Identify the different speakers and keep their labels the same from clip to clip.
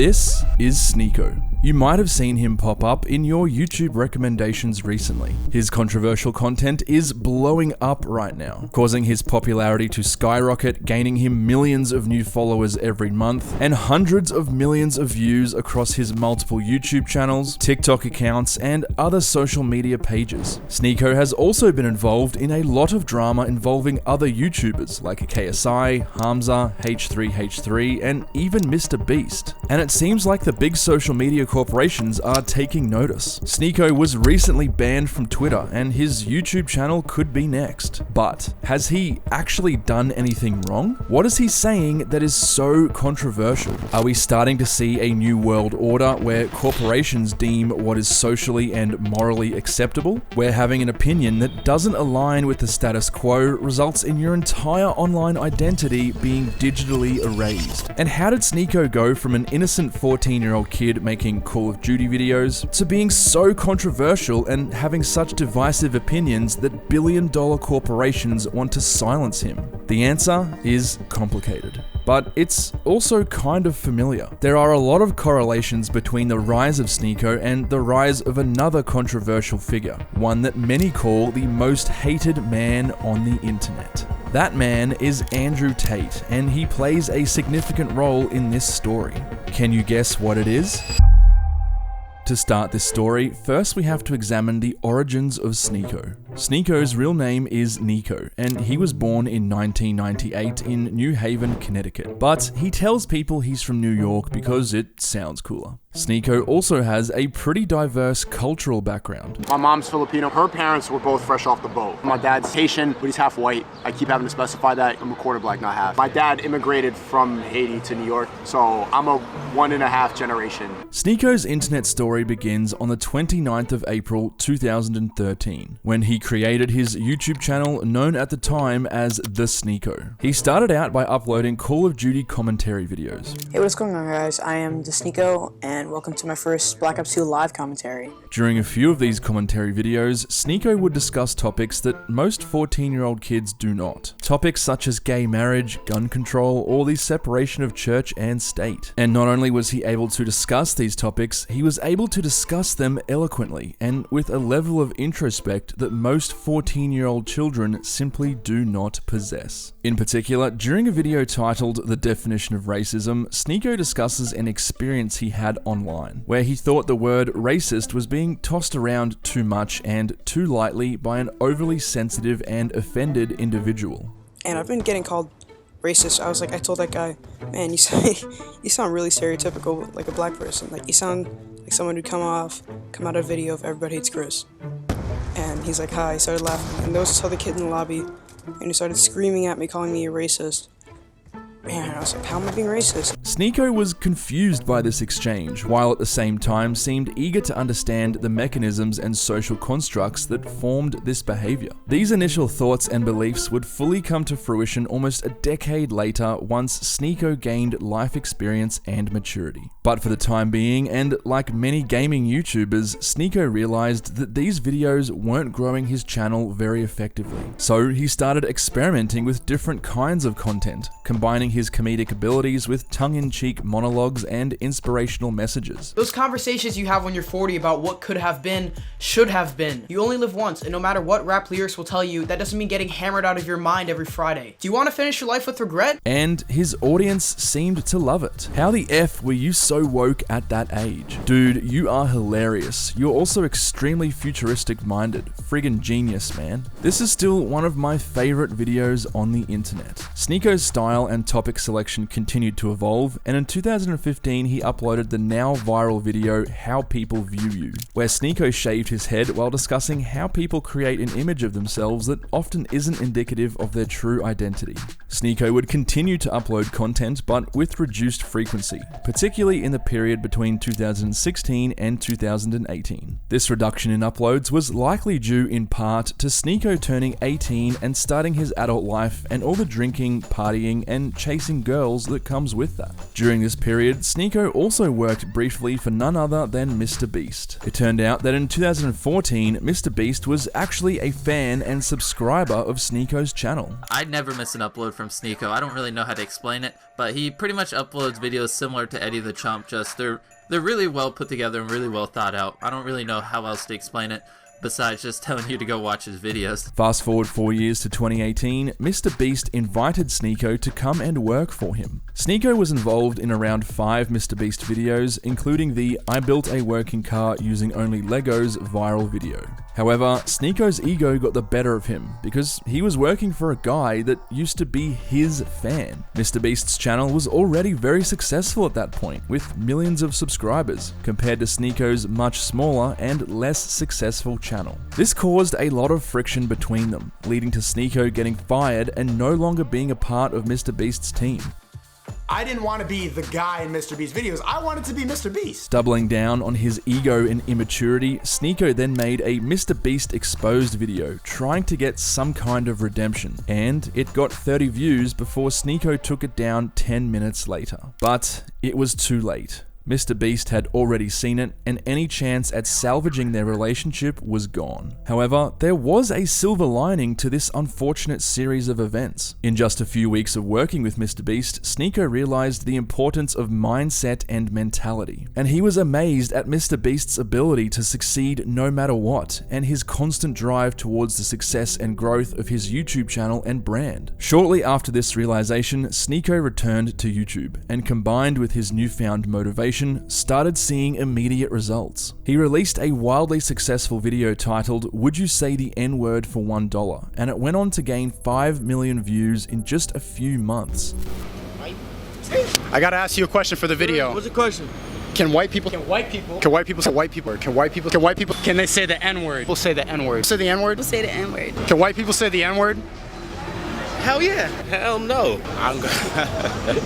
Speaker 1: This is Sneako. You might have seen him pop up in your YouTube recommendations recently. His controversial content is blowing up right now, causing his popularity to skyrocket, gaining him millions of new followers every month, and hundreds of millions of views across his multiple YouTube channels, TikTok accounts, and other social media pages. Sneako has also been involved in a lot of drama involving other YouTubers like KSI, Hamza, H3H3, and even MrBeast. And it seems like the big social media corporations are taking notice. Sneako was recently banned from Twitter, and his YouTube channel could be next. But has he actually done anything wrong? What is he saying that is so controversial? Are we starting to see a new world order where corporations deem what is socially and morally acceptable? Where having an opinion that doesn't align with the status quo results in your entire online identity being digitally erased? And how did Sneako go from an innocent 14-year-old kid making Call of Duty videos to being so controversial and having such divisive opinions that billion-dollar corporations want to silence him? The answer is complicated, but it's also kind of familiar. There are a lot of correlations between the rise of Sneako and the rise of another controversial figure, one that many call the most hated man on the internet. That man is Andrew Tate, and he plays a significant role in this story. Can you guess what it is? To start this story, first we have to examine the origins of Sneako. Sneako's real name is Sneako, and he was born in 1998 in New Haven, Connecticut. But he tells people he's from New York because it sounds cooler. Sneako also has a pretty diverse cultural background.
Speaker 2: My mom's Filipino. Her parents were both fresh off the boat. My dad's Haitian, but he's half white. I keep having to specify that. I'm a quarter black, not half. My dad immigrated from Haiti to New York, so I'm a 1.5 generation.
Speaker 1: Sneako's internet story begins on the 29th of April 2013, when he created his YouTube channel known at the time as The Sneako. He started out by uploading Call of Duty commentary videos.
Speaker 3: Hey, what's going on, guys? I am The Sneako, and welcome to my first Black Ops 2 live commentary.
Speaker 1: During a few of these commentary videos, Sneako would discuss topics that most 14-year-old kids do not. Topics such as gay marriage, gun control, or the separation of church and state. And not only was he able to discuss these topics, he was able to discuss them eloquently and with a level of introspect that most 14-year-old children simply do not possess. In particular, during a video titled The Definition of Racism, Sneako discusses an experience he had online, where he thought the word racist was being tossed around too much and too lightly by an overly sensitive and offended individual.
Speaker 3: And I've been getting called racist. I told that guy, man, you sound really stereotypical, like a black person. Like, you sound like someone who'd come out of a video of Everybody Hates Chris. And he's like, hi. He started laughing, and there was this other kid in the lobby, and he started screaming at me, calling me a racist. Man, I was like, how am I being racist?
Speaker 1: Sneako was confused by this exchange, while at the same time seemed eager to understand the mechanisms and social constructs that formed this behavior. These initial thoughts and beliefs would fully come to fruition almost a decade later once Sneako gained life experience and maturity. But for the time being, and like many gaming YouTubers, Sneako realized that these videos weren't growing his channel very effectively. So he started experimenting with different kinds of content, combining his comedic abilities with tongue-in-cheek monologues and inspirational messages.
Speaker 4: Those conversations you have when you're 40 about what could have been, should have been. You only live once, and no matter what rap lyrics will tell you, that doesn't mean getting hammered out of your mind every Friday. Do you want to finish your life with regret?
Speaker 1: And his audience seemed to love it. How the F were you so woke at that age? Dude, you are hilarious. You're also extremely futuristic-minded. Friggin' genius, man. This is still one of my favorite videos on the internet. Sneako's style and topic selection continued to evolve, and in 2015 he uploaded the now viral video How People View You, where Sneako shaved his head while discussing how people create an image of themselves that often isn't indicative of their true identity. Sneako would continue to upload content, but with reduced frequency, particularly in the period between 2016 and 2018. This reduction in uploads was likely due in part to Sneako turning 18 and starting his adult life and all the drinking, partying, and chasing chasing girls that comes with that. During this period, Sneako also worked briefly for none other than MrBeast. It turned out that in 2014, MrBeast was actually a fan and subscriber of Sneako's channel.
Speaker 5: I never miss an upload from Sneako. I don't really know how to explain it, but he pretty much uploads videos similar to Eddie the Chump, just they're really well put together and really well thought out. I don't really know how else to explain it, besides just telling you to go watch his videos. Fast
Speaker 1: forward 4 years to 2018, MrBeast invited Sneako to come and work for him. Sneako was involved in around 5 MrBeast videos, including the "I built a working car using only Legos" viral video. However, Sneako's ego got the better of him because he was working for a guy that used to be his fan. MrBeast's channel was already very successful at that point, with millions of subscribers, compared to Sneako's much smaller and less successful channel. This caused a lot of friction between them, leading to Sneako getting fired and no longer being a part of MrBeast's team.
Speaker 2: I didn't want to be the guy in MrBeast videos. I wanted to be MrBeast.
Speaker 1: Doubling down on his ego and immaturity, Sneako then made a MrBeast exposed video trying to get some kind of redemption, and it got 30 views before Sneako took it down 10 minutes later. But it was too late. MrBeast had already seen it, and any chance at salvaging their relationship was gone. However, there was a silver lining to this unfortunate series of events. In just a few weeks of working with MrBeast, Sneako realized the importance of mindset and mentality, and he was amazed at MrBeast's ability to succeed no matter what, and his constant drive towards the success and growth of his YouTube channel and brand. Shortly after this realization, Sneako returned to YouTube, and combined with his newfound motivation, started seeing immediate results. He released a wildly successful video titled "Would You Say the N-Word for $1?" and it went on to gain 5 million views in just a few months.
Speaker 2: I gotta ask you a question for the video.
Speaker 6: What's the question?
Speaker 2: Can white people say white people? Can they say the N-word? We'll say the N-word. Say the N-word?
Speaker 7: We'll say the N-word.
Speaker 2: Can white people say the N-word?
Speaker 6: Hell yeah. Hell no.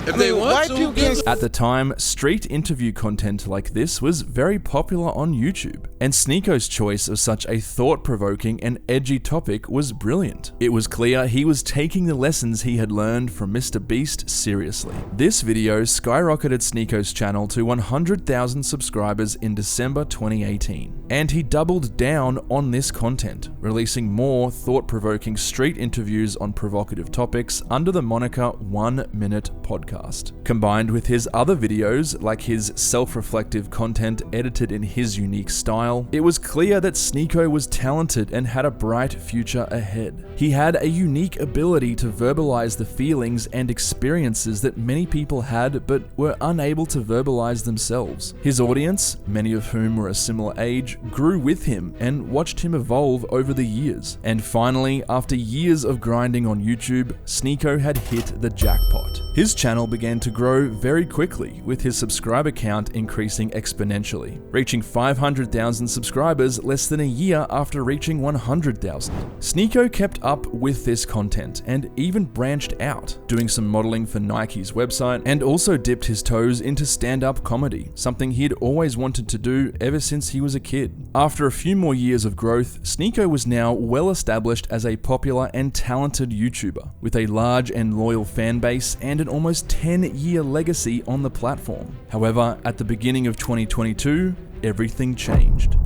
Speaker 6: If they want to.
Speaker 1: At the time, street interview content like this was very popular on YouTube, and Sneako's choice of such a thought-provoking and edgy topic was brilliant. It was clear he was taking the lessons he had learned from MrBeast seriously. This video skyrocketed Sneako's channel to 100,000 subscribers in December 2018, and he doubled down on this content, releasing more thought-provoking street interviews on provocative topics under the moniker 1 Minute Podcast. Combined with his other videos, like his self-reflective content edited in his unique style, it was clear that Sneako was talented and had a bright future ahead. He had a unique ability to verbalize the feelings and experiences that many people had but were unable to verbalize themselves. His audience, many of whom were a similar age, grew with him and watched him evolve over the years. And finally, after years of grinding on YouTube, Sneako had hit the jackpot. His channel began to grow very quickly, with his subscriber count increasing exponentially, reaching 500,000 subscribers less than a year after reaching 100,000. Sneako kept up with this content and even branched out, doing some modeling for Nike's website, and also dipped his toes into stand-up comedy, something he'd always wanted to do ever since he was a kid. After a few more years of growth, Sneako was now well established as a popular and talented YouTuber, with a large and loyal fan base and an almost 10-year legacy on the platform. However, at the beginning of 2022, everything changed.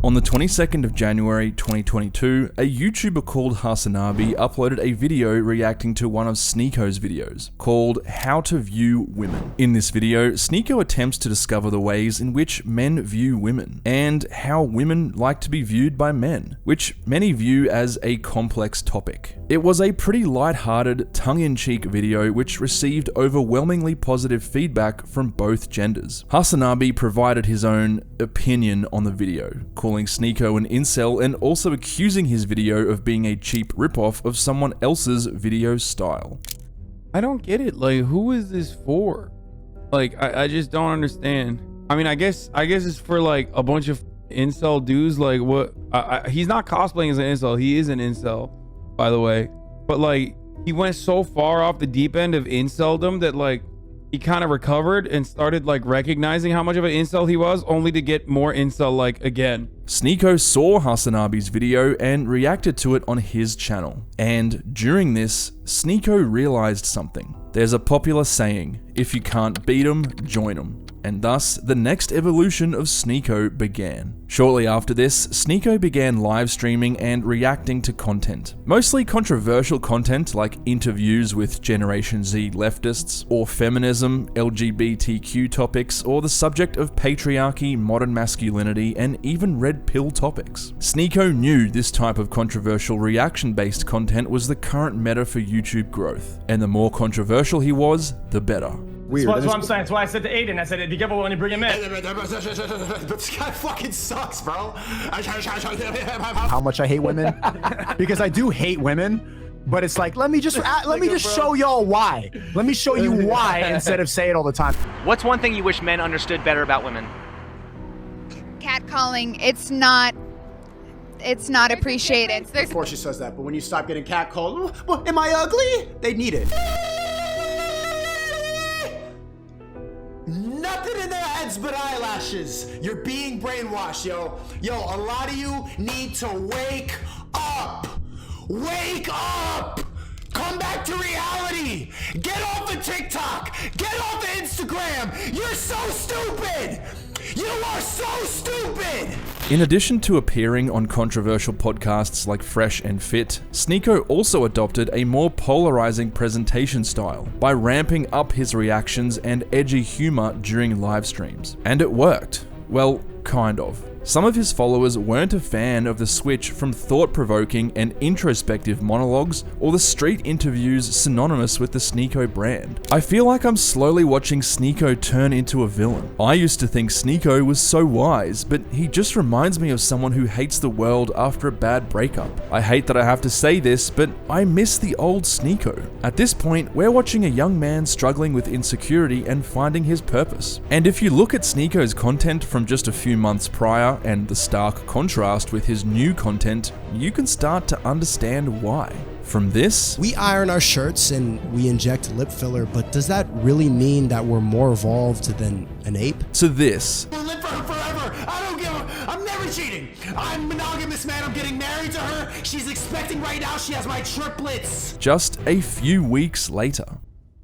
Speaker 1: On the 22nd of January 2022, a YouTuber called Hasanabi uploaded a video reacting to one of Sneako's videos, called How to View Women. In this video, Sneako attempts to discover the ways in which men view women, and how women like to be viewed by men, which many view as a complex topic. It was a pretty light-hearted, tongue-in-cheek video which received overwhelmingly positive feedback from both genders. Hasanabi provided his own opinion on the video, calling Sneako an incel and also accusing his video of being a cheap ripoff of someone else's video style.
Speaker 8: I don't get it. Like, who is this for? Like, I just don't understand. I mean, I guess it's for like a bunch of incel dudes. Like, what? He's not cosplaying as an incel. He is an incel, by the way. But like, he went so far off the deep end of inceldom that like, he kind of recovered and started like recognizing how much of an incel he was, only to get more incel-like again.
Speaker 1: Sneako saw Hasanabi's video and reacted to it on his channel. And during this, Sneako realized something, There's a popular saying, if you can't beat 'em, join 'em. And thus, the next evolution of Sneako began. Shortly after this, Sneako began live streaming and reacting to content. Mostly controversial content like interviews with Generation Z leftists, or feminism, LGBTQ topics, or the subject of patriarchy, modern masculinity, and even red pill topics. Sneako knew this type of controversial reaction-based content was the current meta for YouTube growth, and the more controversial he was, the better.
Speaker 7: Weird. That's what I'm saying. That's why I said to Aiden, I said, be careful when you bring him in.
Speaker 2: But this guy fucking sucks, bro. How much I hate women? Because I do hate women, but it's like, let me just show y'all why. Let me show you why instead of say it all the time.
Speaker 9: What's one thing you wish men understood better about women?
Speaker 10: Catcalling, it's not appreciated.
Speaker 2: Of course she says that, but when you stop getting catcalled, well, am I ugly? They need it. Nothing in their heads but eyelashes. You're being brainwashed, yo. Yo, a lot of you need to wake up. Wake up! Come back to reality. Get off of TikTok. Get off of Instagram. You're so stupid. You are so stupid!
Speaker 1: In addition to appearing on controversial podcasts like Fresh and Fit, Sneako also adopted a more polarizing presentation style by ramping up his reactions and edgy humor during live streams. And it worked. Well, kind of. Some of his followers weren't a fan of the switch from thought-provoking and introspective monologues or the street interviews synonymous with the Sneako brand. I feel like I'm slowly watching Sneako turn into a villain. I used to think Sneako was so wise, but he just reminds me of someone who hates the world after a bad breakup. I hate that I have to say this, but I miss the old Sneako. At this point, we're watching a young man struggling with insecurity and finding his purpose. And if you look at Sneako's content from just a few months prior, and the stark contrast with his new content, you can start to understand why. From this,
Speaker 11: we iron our shirts and we inject lip filler, but does that really mean that we're more evolved than an ape?
Speaker 1: To this,
Speaker 2: We'll live for her forever. I don't give a, I'm never cheating. I'm a monogamous man. I'm getting married to her. She's expecting right now. She has my triplets.
Speaker 1: just a few weeks later.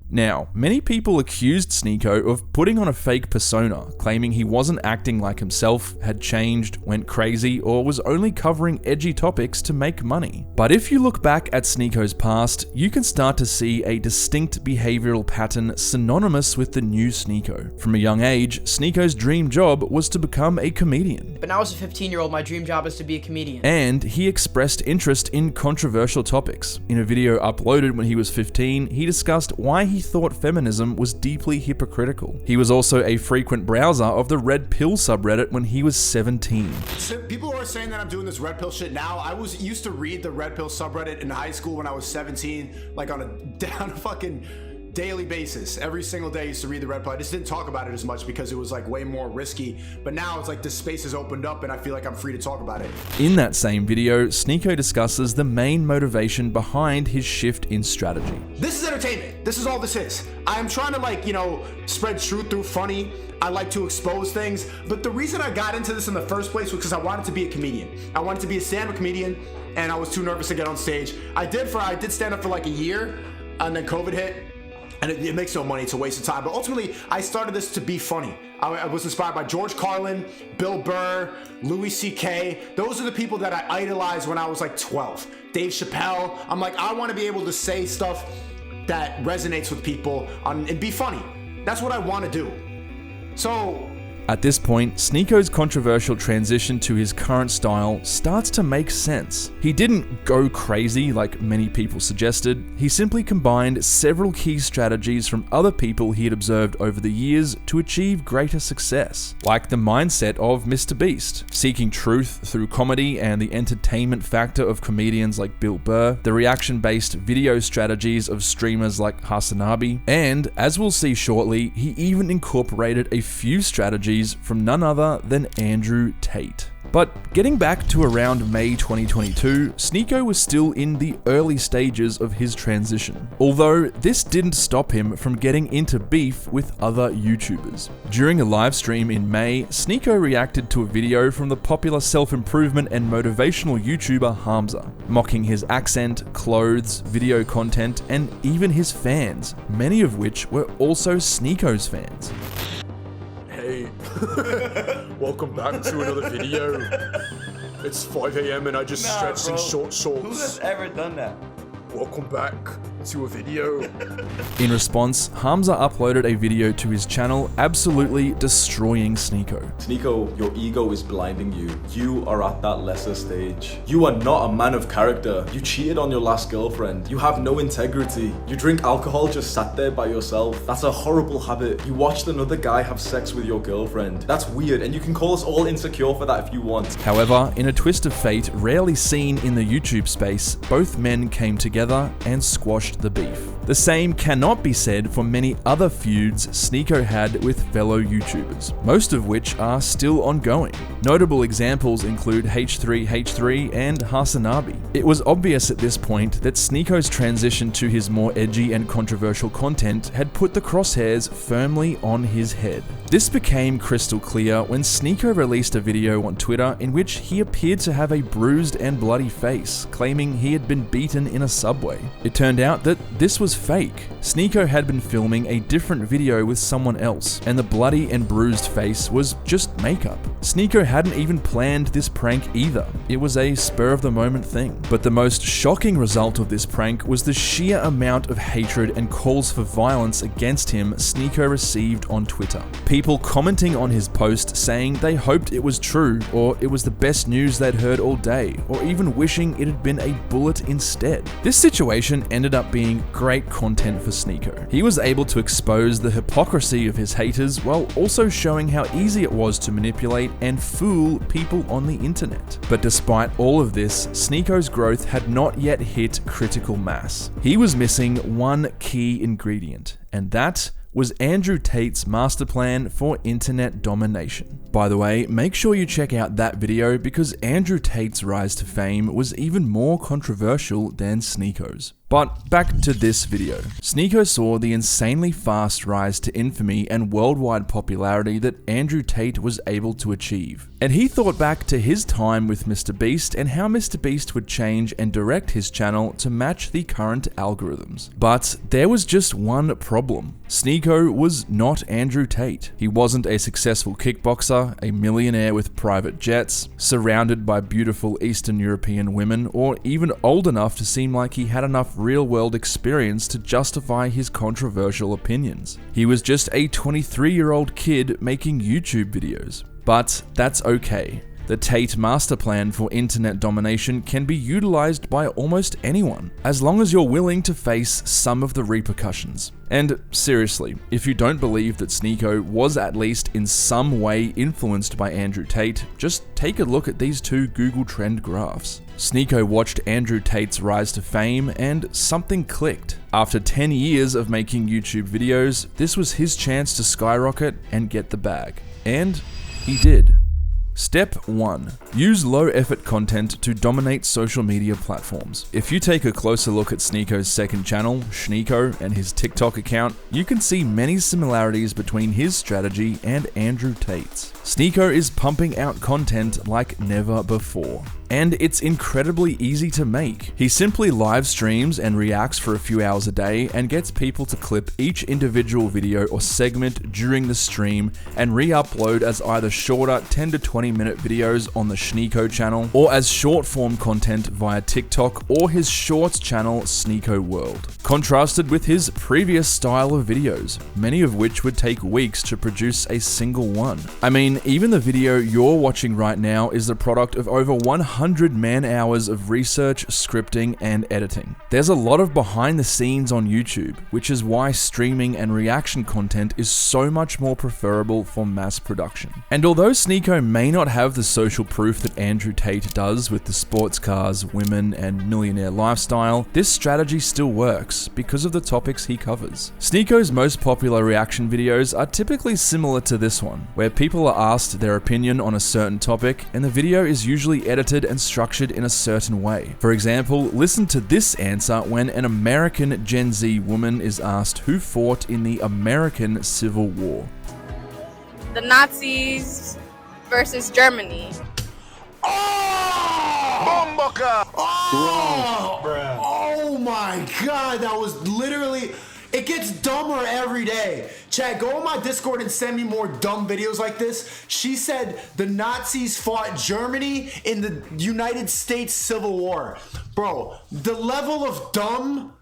Speaker 1: Now, many people accused Sneako of putting on a fake persona, claiming he wasn't acting like himself, had changed, went crazy, or was only covering edgy topics to make money. But if you look back at Sneako's past, you can start to see a distinct behavioral pattern synonymous with the new Sneako. From a young age, Sneako's dream job was to become a comedian.
Speaker 4: But now as a 15-year-old, my dream job is to be a comedian.
Speaker 1: And he expressed interest in controversial topics. In a video uploaded when he was 15, he discussed why he thought feminism was deeply hypocritical. He was also a frequent browser of the Red Pill subreddit when he was 17.
Speaker 2: So people are saying that I'm doing this red pill shit now. I used to read the Red Pill subreddit in high school when I was 17, like on a fucking daily basis. Every single day I used to read the Red Pill. I just didn't talk about it as much because it was like way more risky. But now it's like this space has opened up and I feel like I'm free to talk about it.
Speaker 1: In that same video, Sneako discusses the main motivation behind his shift in strategy.
Speaker 2: This is entertainment. This is all this is. I'm trying to spread truth through funny. I like to expose things. But the reason I got into this in the first place was because I wanted to be a comedian. I wanted to be a stand-up comedian and I was too nervous to get on stage. I did stand up for like a year and then COVID hit. And it makes no money, it's a waste of time. But ultimately, I started this to be funny. I was inspired by George Carlin, Bill Burr, Louis C.K. Those are the people that I idolized when I was like 12. Dave Chappelle. I'm like, I want to be able to say stuff that resonates with people and be funny. That's what I want to do. So
Speaker 1: At this point, Sneako's controversial transition to his current style starts to make sense. He didn't go crazy like many people suggested, he simply combined several key strategies from other people he had observed over the years to achieve greater success, like the mindset of MrBeast, seeking truth through comedy and the entertainment factor of comedians like Bill Burr, the reaction-based video strategies of streamers like Hasanabi, and, as we'll see shortly, he even incorporated a few strategies from none other than Andrew Tate. But getting back to around May 2022, Sneako was still in the early stages of his transition. Although this didn't stop him from getting into beef with other YouTubers. During a live stream in May, Sneako reacted to a video from the popular self-improvement and motivational YouTuber Hamza, mocking his accent, clothes, video content, and even his fans, many of which were also Sneako's fans.
Speaker 2: Hey, welcome back to another video. It's 5 AM and I just stretched in short shorts.
Speaker 10: Who has ever done that?
Speaker 2: Welcome back to a video.
Speaker 1: In response, Hamza uploaded a video to his channel absolutely destroying Sneako.
Speaker 12: Sneako, your ego is blinding you. You are at that lesser stage. You are not a man of character. You cheated on your last girlfriend. You have no integrity. You drink alcohol just sat there by yourself. That's a horrible habit. You watched another guy have sex with your girlfriend. That's weird, and you can call us all insecure for that if you want.
Speaker 1: However, in a twist of fate rarely seen in the YouTube space, both men came together and squashed the beef. The same cannot be said for many other feuds Sneako had with fellow YouTubers, most of which are still ongoing. Notable examples include H3H3 and Hasanabi. It was obvious at this point that Sneako's transition to his more edgy and controversial content had put the crosshairs firmly on his head. This became crystal clear when Sneako released a video on Twitter in which he appeared to have a bruised and bloody face, claiming he had been beaten in a subway. It turned out that this was fake. Sneako had been filming a different video with someone else, and the bloody and bruised face was just makeup. Sneako hadn't even planned this prank either. It was a spur-of-the-moment thing. But the most shocking result of this prank was the sheer amount of hatred and calls for violence against him Sneako received on Twitter. People commenting on his post saying they hoped it was true, or it was the best news they'd heard all day, or even wishing it had been a bullet instead. This situation ended up being great content for Sneako. He was able to expose the hypocrisy of his haters while also showing how easy it was to manipulate and fool people on the internet. But despite all of this, Sneako's growth had not yet hit critical mass. He was missing one key ingredient, and that was Andrew Tate's master plan for internet domination. By the way, make sure you check out that video because Andrew Tate's rise to fame was even more controversial than Sneako's. But back to this video. Sneako saw the insanely fast rise to infamy and worldwide popularity that Andrew Tate was able to achieve. And he thought back to his time with MrBeast and how MrBeast would change and direct his channel to match the current algorithms. But there was just one problem. Sneako was not Andrew Tate. He wasn't a successful kickboxer, a millionaire with private jets, surrounded by beautiful Eastern European women, or even old enough to seem like he had enough real-world experience to justify his controversial opinions. He was just a 23-year-old kid making YouTube videos. But that's okay. The Tate master plan for internet domination can be utilized by almost anyone, as long as you're willing to face some of the repercussions. And seriously, if you don't believe that Sneako was at least in some way influenced by Andrew Tate, just take a look at these two Google Trend graphs. Sneako watched Andrew Tate's rise to fame and something clicked. After 10 years of making YouTube videos, this was his chance to skyrocket and get the bag. And he did. Step 1. Use low-effort content to dominate social media platforms. If you take a closer look at Sneako's second channel, Sneako, and his TikTok account, you can see many similarities between his strategy and Andrew Tate's. Sneako is pumping out content like never before. And it's incredibly easy to make. He simply live streams and reacts for a few hours a day and gets people to clip each individual video or segment during the stream and re-upload as either shorter 10 to 20 minute videos on the Sneako channel or as short form content via TikTok or his shorts channel Sneako World. Contrasted with his previous style of videos, many of which would take weeks to produce a single one. I mean, even the video you're watching right now is the product of over 100 100 man-hours of research, scripting, and editing. There's a lot of behind the scenes on YouTube, which is why streaming and reaction content is so much more preferable for mass production. And although Sneako may not have the social proof that Andrew Tate does with the sports cars, women, and millionaire lifestyle, this strategy still works because of the topics he covers. Sneako's most popular reaction videos are typically similar to this one, where people are asked their opinion on a certain topic, and the video is usually edited and structured in a certain way. For example, listen to this answer when an American Gen Z woman is asked who fought in the American Civil War.
Speaker 10: The Nazis versus Germany.
Speaker 13: Oh my god, that was literally... It gets dumber every day. Chad, go on my Discord and send me more dumb videos like this. She said the Nazis fought Germany in the United States Civil War. Bro, the level of dumb...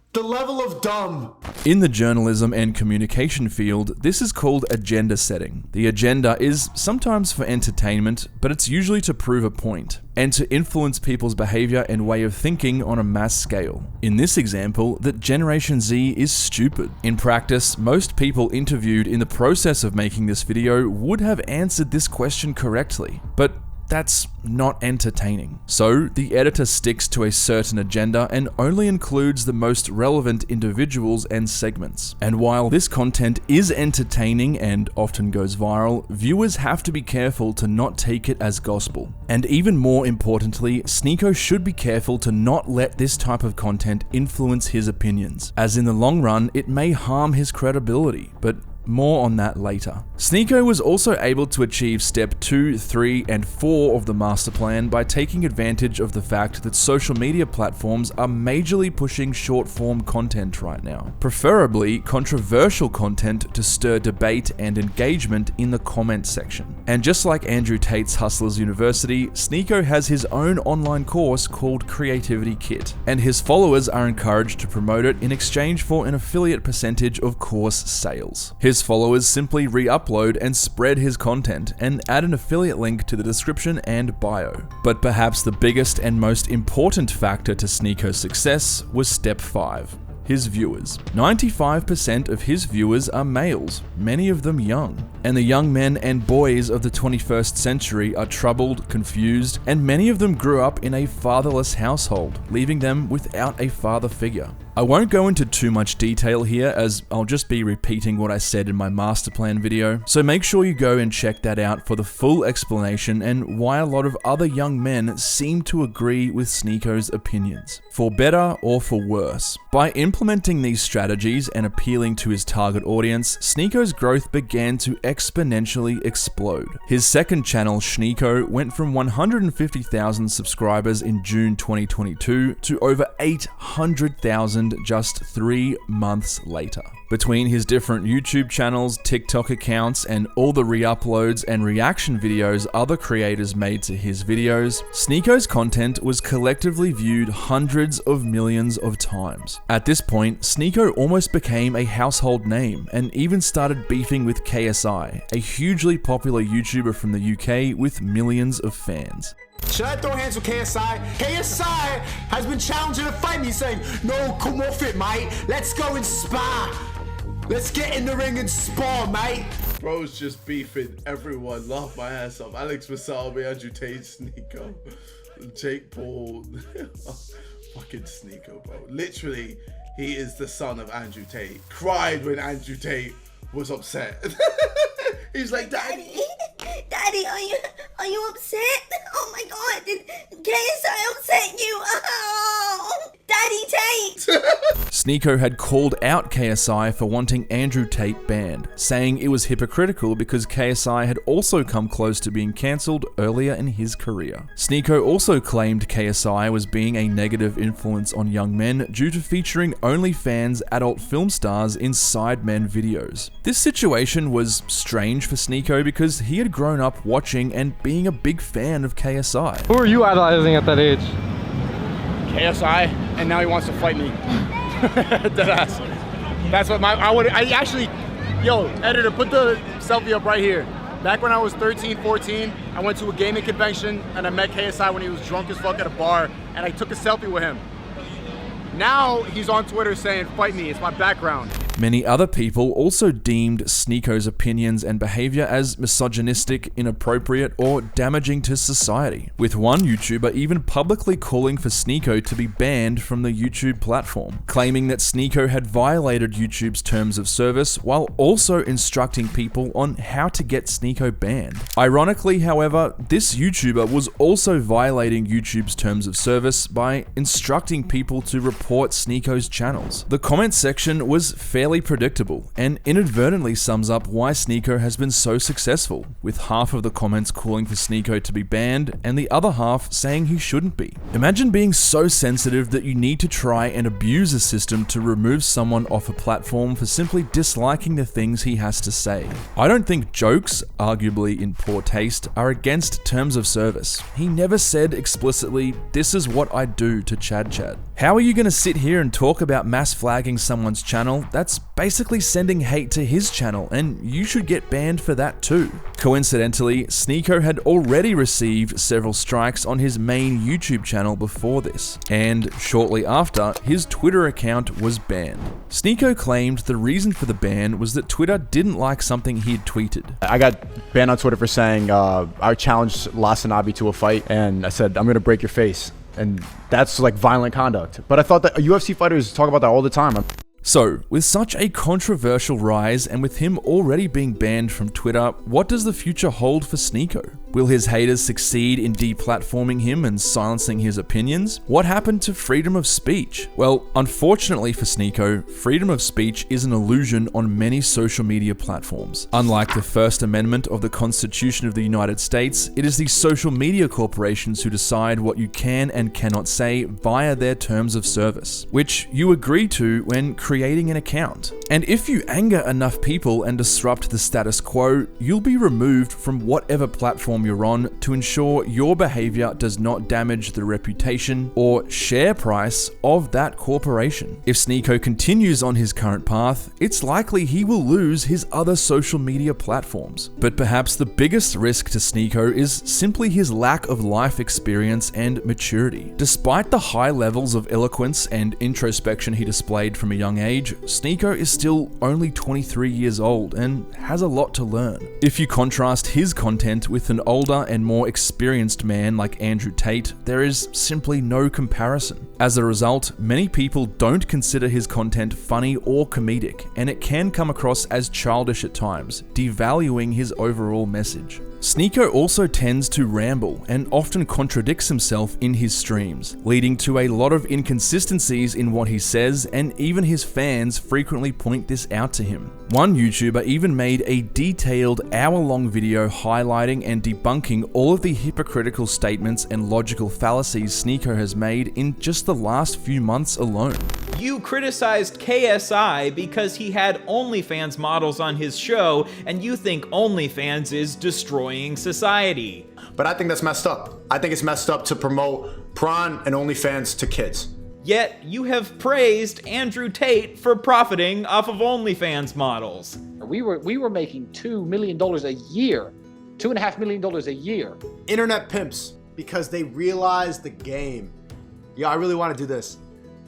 Speaker 13: In
Speaker 1: the journalism and communication field, this is called agenda setting. The agenda is sometimes for entertainment, but it's usually to prove a point, and to influence people's behavior and way of thinking on a mass scale. In this example, that Generation Z is stupid. In practice, most people interviewed in the process of making this video would have answered this question correctly, but that's not entertaining. So the editor sticks to a certain agenda and only includes the most relevant individuals and segments. And while this content is entertaining and often goes viral, viewers have to be careful to not take it as gospel. And even more importantly, Sneako should be careful to not let this type of content influence his opinions, as in the long run it may harm his credibility, but more on that later. Sneako was also able to achieve step 2, 3, and 4 of the master plan by taking advantage of the fact that social media platforms are majorly pushing short-form content right now, preferably controversial content to stir debate and engagement in the comment section. And just like Andrew Tate's Hustlers University, Sneako has his own online course called Creativity Kit, and his followers are encouraged to promote it in exchange for an affiliate percentage of course sales. His followers simply re-upload and spread his content and add an affiliate link to the description and bio. But perhaps the biggest and most important factor to Sneako's success was step 5. His viewers. 95% of his viewers are males, many of them young. And the young men and boys of the 21st century are troubled, confused, and many of them grew up in a fatherless household, leaving them without a father figure. I won't go into too much detail here, as I'll just be repeating what I said in my master plan video, so make sure you go and check that out for the full explanation and why a lot of other young men seem to agree with Sneako's opinions, for better or for worse. By implementing these strategies and appealing to his target audience, Sneako's growth began to exponentially explode. His second channel, Sneako, went from 150,000 subscribers in June 2022 to over 800,000 just 3 months later. Between his different YouTube channels, TikTok accounts, and all the re-uploads and reaction videos other creators made to his videos, Sneako's content was collectively viewed hundreds of millions of times. At this point, Sneako almost became a household name and even started beefing with KSI, a hugely popular YouTuber from the UK with millions of fans.
Speaker 13: Should I throw hands with KSI? KSI has been challenging to fight me, saying, no, come off it, mate. Let's go and spar. Let's get in the ring and spar, mate.
Speaker 14: Bro's just beefing everyone. Laugh my ass off. Alex Wasabi, Andrew Tate, Sneako, Jake Paul. Fucking Sneako, bro. Literally, he is the son of Andrew Tate. Cried when Andrew Tate was upset. He's like, Daddy,
Speaker 15: are you upset? Oh my God, did KSI upset you? Oh, Daddy Tate.
Speaker 1: Sneako had called out KSI for wanting Andrew Tate banned, saying it was hypocritical because KSI had also come close to being cancelled earlier in his career. Sneako also claimed KSI was being a negative influence on young men due to featuring OnlyFans adult film stars in Sidemen videos. This situation was strange for Sneako because he had grown up watching and being a big fan of KSI.
Speaker 7: Who are you idolizing at that age?
Speaker 2: KSI, and now he wants to fight me. Deadass. That's what I actually, yo, editor, put the selfie up right here. Back when I was 13, 14, I went to a gaming convention and I met KSI when he was drunk as fuck at a bar, and I took a selfie with him. Now he's on Twitter saying, "Fight me, it's my background."
Speaker 1: Many other people also deemed Sneako's opinions and behavior as misogynistic, inappropriate, or damaging to society, with one YouTuber even publicly calling for Sneako to be banned from the YouTube platform, claiming that Sneako had violated YouTube's terms of service while also instructing people on how to get Sneako banned. Ironically, however, this YouTuber was also violating YouTube's terms of service by instructing people to report Sneako's channels. The comment section was fairly predictable and inadvertently sums up why Sneako has been so successful, with half of the comments calling for Sneako to be banned and the other half saying he shouldn't be. Imagine being so sensitive that you need to try and abuse a system to remove someone off a platform for simply disliking the things he has to say. I don't think jokes, arguably in poor taste, are against terms of service. He never said explicitly, "This is what I do" to Chad. How are you going to sit here and talk about mass flagging someone's channel? That's basically sending hate to his channel, and you should get banned for that too. Coincidentally, Sneako had already received several strikes on his main YouTube channel before this, and shortly after, his Twitter account was banned. Sneako claimed the reason for the ban was that Twitter didn't like something he had tweeted.
Speaker 2: I got banned on Twitter for saying I challenged Lasanabi to a fight, and I said, "I'm gonna break your face." And that's like violent conduct. But I thought that UFC fighters talk about that all the time.
Speaker 1: So, with such a controversial rise and with him already being banned from Twitter, what does the future hold for Sneako? Will his haters succeed in deplatforming him and silencing his opinions? What happened to freedom of speech? Well, unfortunately for Sneako, freedom of speech is an illusion on many social media platforms. Unlike the First Amendment of the Constitution of the United States, it is the social media corporations who decide what you can and cannot say via their terms of service, which you agree to when creating an account. And if you anger enough people and disrupt the status quo, you'll be removed from whatever platform you're on to ensure your behavior does not damage the reputation or share price of that corporation. If Sneako continues on his current path, it's likely he will lose his other social media platforms. But perhaps the biggest risk to Sneako is simply his lack of life experience and maturity. Despite the high levels of eloquence and introspection he displayed from a young age, Sneako is still only 23 years old and has a lot to learn. If you contrast his content with an older and more experienced man like Andrew Tate, there is simply no comparison. As a result, many people don't consider his content funny or comedic, and it can come across as childish at times, devaluing his overall message. Sneako also tends to ramble and often contradicts himself in his streams, leading to a lot of inconsistencies in what he says, and even his fans frequently point this out to him. One YouTuber even made a detailed hour-long video highlighting and debunking all of the hypocritical statements and logical fallacies Sneako has made in just the last few months alone.
Speaker 16: You criticized KSI because he had OnlyFans models on his show, and you think OnlyFans is destroying society.
Speaker 2: But I think that's messed up. I think it's messed up to promote prawn and OnlyFans to kids.
Speaker 16: Yet you have praised Andrew Tate for profiting off of OnlyFans models.
Speaker 17: We were making $2 million a year, $2.5 million a year.
Speaker 13: Internet pimps, because they realize the game. Yeah, I really want to do this.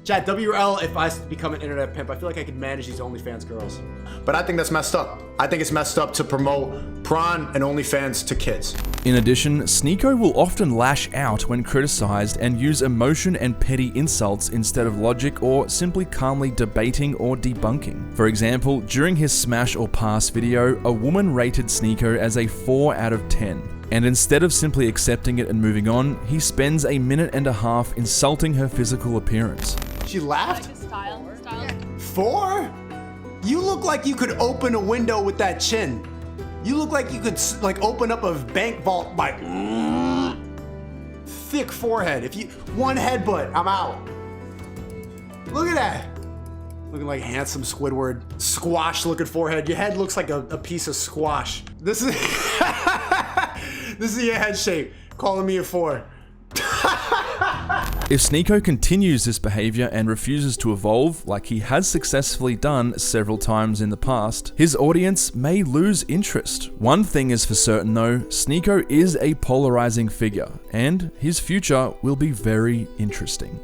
Speaker 13: Chat, W or L if I become an internet pimp. I feel like I could manage these OnlyFans girls.
Speaker 2: But I think that's messed up. I think it's messed up to promote prawn and OnlyFans to kids.
Speaker 1: In addition, Sneako will often lash out when criticized and use emotion and petty insults instead of logic or simply calmly debating or debunking. For example, during his Smash or Pass video, a woman rated Sneako as a 4 out of 10. And instead of simply accepting it and moving on, he spends a minute and a half insulting her physical appearance.
Speaker 13: She laughed? 4? You look like you could open a window with that chin. You look like you could open up a bank vault by thick forehead. If you one headbutt, I'm out. Look at that. Looking like handsome Squidward. Squash looking forehead. Your head looks like a piece of squash. This is this is your head shape. Calling me a 4.
Speaker 1: If Sneako continues this behavior and refuses to evolve, like he has successfully done several times in the past, his audience may lose interest. One thing is for certain though, Sneako is a polarizing figure, and his future will be very interesting.